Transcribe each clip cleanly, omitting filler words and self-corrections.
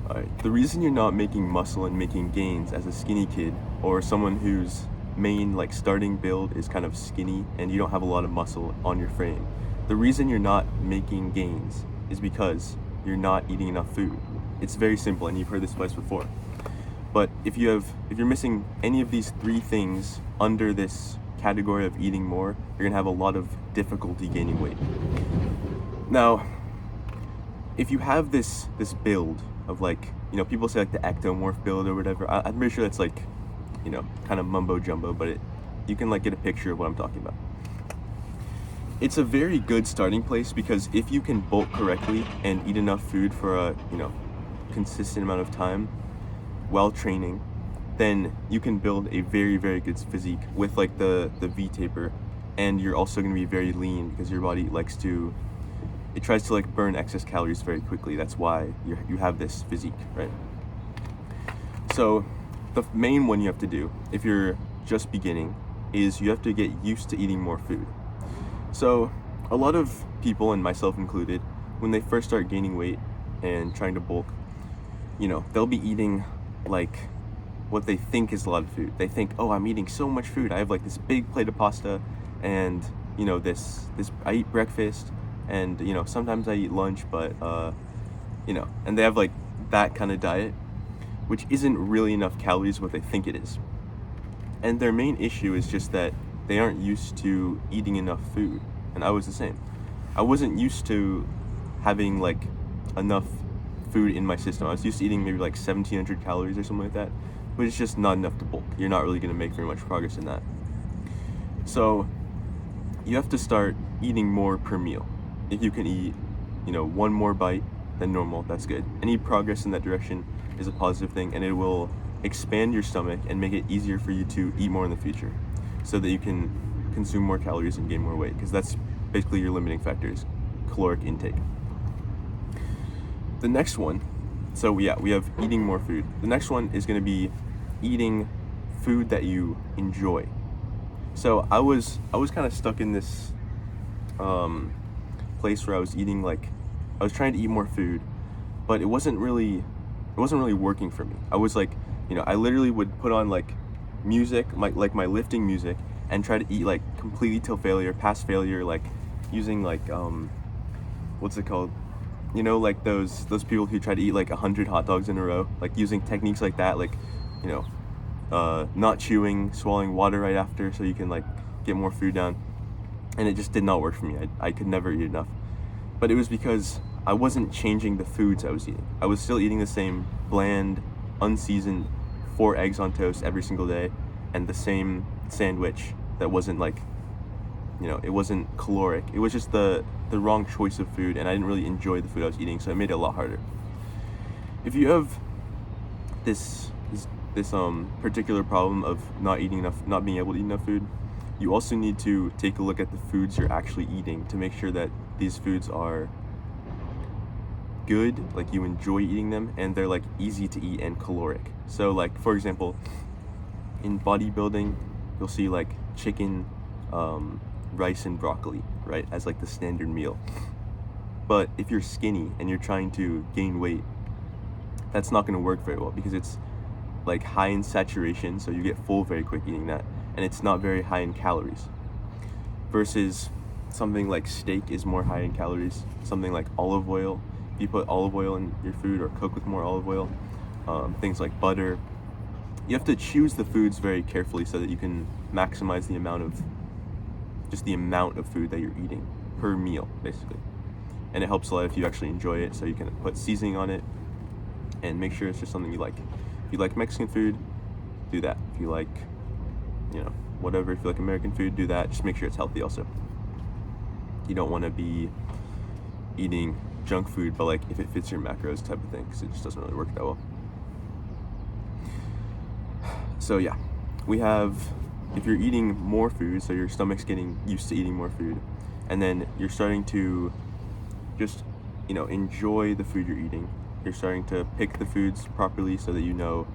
Alright, the reason you're not making muscle and making gains as a skinny kid, or someone whose main like starting build is kind of skinny and you don't have a lot of muscle on your frame, the reason you're not making gains is because you're not eating enough food. It's very simple, and you've heard this twice before. But if you're missing any of these three things under this category of eating more, you're gonna have a lot of difficulty gaining weight. Now, if you have this build of like, people say like the ectomorph build or whatever, I'm pretty sure that's like, kind of mumbo jumbo, but you can like get a picture of what I'm talking about. It's a very good starting place because if you can bulk correctly and eat enough food for a, consistent amount of time while training, then you can build a very, very good physique with like the V taper, and you're also going to be very lean because your body it tries to like burn excess calories very quickly. That's why you have this physique, right? So the main one you have to do if you're just beginning is you have to get used to eating more food. So a lot of people, and myself included, when they first start gaining weight and trying to bulk, they'll be eating like what they think is a lot of food. They think, oh, I'm eating so much food. I have like this big plate of pasta, and this I eat breakfast, and sometimes I eat lunch, but and they have like that kind of diet, which isn't really enough calories what they think it is. And their main issue is just that they aren't used to eating enough food. And I was the same. I wasn't used to having like enough food in my system. I was used to eating maybe like 1,700 calories or something like that, but it's just not enough to bulk. You're not really going to make very much progress in that. So you have to start eating more per meal. If you can eat, one more bite than normal, that's good. Any progress in that direction is a positive thing, and it will expand your stomach and make it easier for you to eat more in the future so that you can consume more calories and gain more weight, because that's basically your limiting factors, caloric intake. The next one, so yeah, we have eating more food. The next one is going to be eating food that you enjoy. So I was kind of stuck in this place where I was trying to eat more food, but it wasn't really working for me. I was like, I literally would put on like music, my lifting music, and try to eat like completely till failure, past failure, like using like what's it called? Like those people who try to eat like 100 hot dogs in a row, like using techniques like that, like not chewing, swallowing water right after so you can like get more food down. And it just did not work for me. I could never eat enough. But it was because I wasn't changing the foods I was eating. I was still eating the same bland, unseasoned 4 eggs on toast every single day, and the same sandwich that wasn't like, it wasn't caloric. It was just the wrong choice of food, and I didn't really enjoy the food I was eating, so it made it a lot harder. If you have this particular problem of not being able to eat enough food, you also need to take a look at the foods you're actually eating to make sure that these foods are good, like you enjoy eating them, and they're like easy to eat and caloric. So like, for example, in bodybuilding, you'll see like chicken, rice and broccoli, right, as like the standard meal. But if you're skinny and you're trying to gain weight, that's not going to work very well because it's like high in saturation, so you get full very quick eating that, and it's not very high in calories. Versus something like steak is more high in calories. Something like olive oil, if you put olive oil in your food or cook with more olive oil, things like butter, you have to choose the foods very carefully so that you can maximize the amount of food that you're eating per meal, basically. And it helps a lot if you actually enjoy it, so you can put seasoning on it and make sure it's just something you like. If you like Mexican food, do that. If you like, whatever, if you like American food, do that. Just make sure it's healthy also. You don't want to be eating junk food, but like if it fits your macros type of thing, because it just doesn't really work that well. So yeah, we have, if you're eating more food, so your stomach's getting used to eating more food, and then you're starting to just, enjoy the food you're eating. You're starting to pick the foods properly so that you know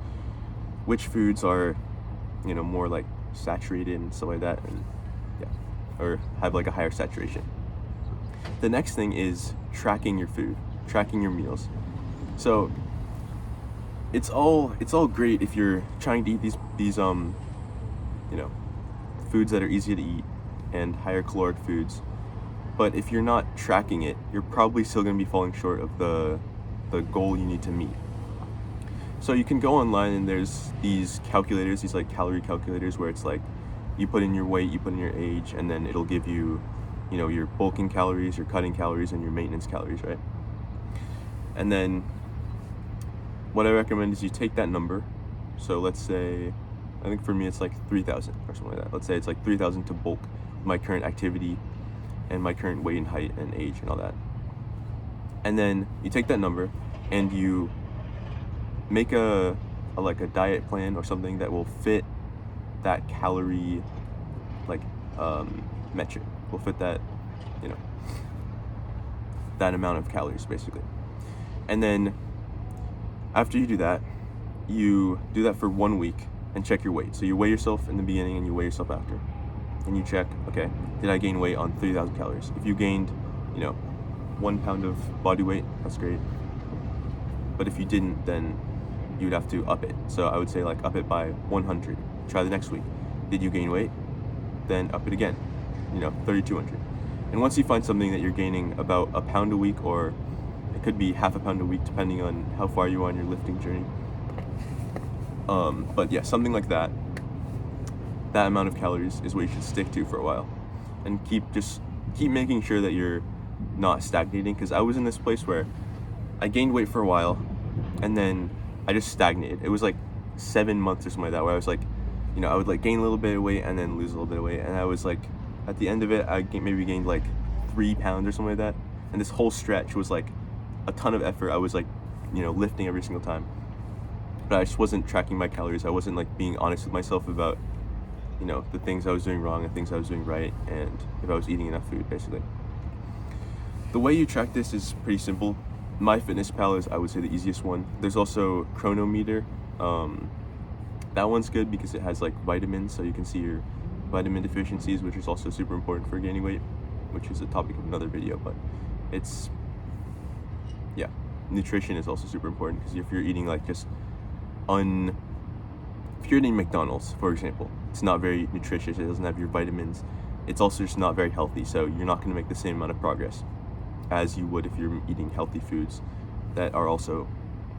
which foods are, more like saturated and stuff like that, and yeah, or have like a higher saturation. The next thing is tracking your food, tracking your meals. So it's all great if you're trying to eat these you know, foods that are easy to eat and higher caloric foods. But if you're not tracking it, you're probably still going to be falling short of the goal you need to meet. So you can go online and there's these calculators, these like calorie calculators where it's like you put in your weight, you put in your age, and then it'll give you, you know, your bulking calories, your cutting calories, and your maintenance calories, right? And then what I recommend is you take that number. So let's say, I think for me it's like 3,000 or something like that. Let's say it's like 3,000 to bulk my current activity and my current weight and height and age and all that. And then you take that number and you make a like a diet plan or something that will fit that calorie like metric, will fit that, you know, that amount of calories basically. And then after you do that for 1 week and check your weight. So you weigh yourself in the beginning and you weigh yourself after, and you check, okay, did I gain weight on 3,000 calories? If you gained, you know, 1 pound of body weight, that's great. But if you didn't, then you'd have to up it. So I would say like up it by 100. Try the next week. Did you gain weight? Then up it again, you know, 3,200. And once you find something that you're gaining about a pound a week, or it could be half a pound a week depending on how far you are on your lifting journey. But yeah, something like that. That amount of calories is what you should stick to for a while, and keep making sure that you're not stagnating. Because I was in this place where I gained weight for a while, and then I just stagnated. It was like 7 months or something like that, where I was like, you know, I would like gain a little bit of weight and then lose a little bit of weight, and I was like, at the end of it, maybe gained like 3 pounds or something like that. And this whole stretch was like a ton of effort. I was like, you know, lifting every single time, but I just wasn't tracking my calories. I wasn't like being honest with myself about, you know, the things I was doing wrong and things I was doing right, and if I was eating enough food, basically. The way you track this is pretty simple. MyFitnessPal is, I would say, the easiest one. There's also Chronometer. That one's good because it has like vitamins, so you can see your vitamin deficiencies, which is also super important for gaining weight, which is a topic of another video. But it's, yeah, nutrition is also super important, because if you're eating like just if you're eating McDonald's, for example, it's not very nutritious, it doesn't have your vitamins, it's also just not very healthy, so you're not going to make the same amount of progress as you would if you're eating healthy foods that are also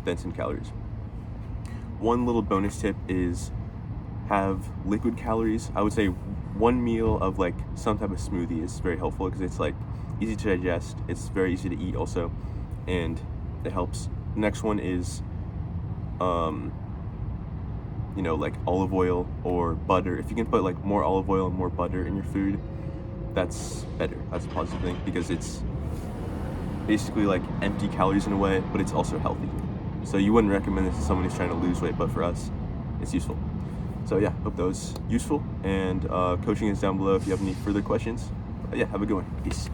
dense in calories. One little bonus tip is have liquid calories. I would say one meal of like some type of smoothie is very helpful, because it's like easy to digest, it's very easy to eat also, and it helps. Next one is you know, like olive oil or butter. If you can put like more olive oil and more butter in your food, that's better. That's a positive thing, because it's basically like empty calories in a way, but it's also healthy. So you wouldn't recommend this to someone who's trying to lose weight, but for us, it's useful. So yeah, hope that was useful, and coaching is down below if you have any further questions. Yeah, have a good one. Peace.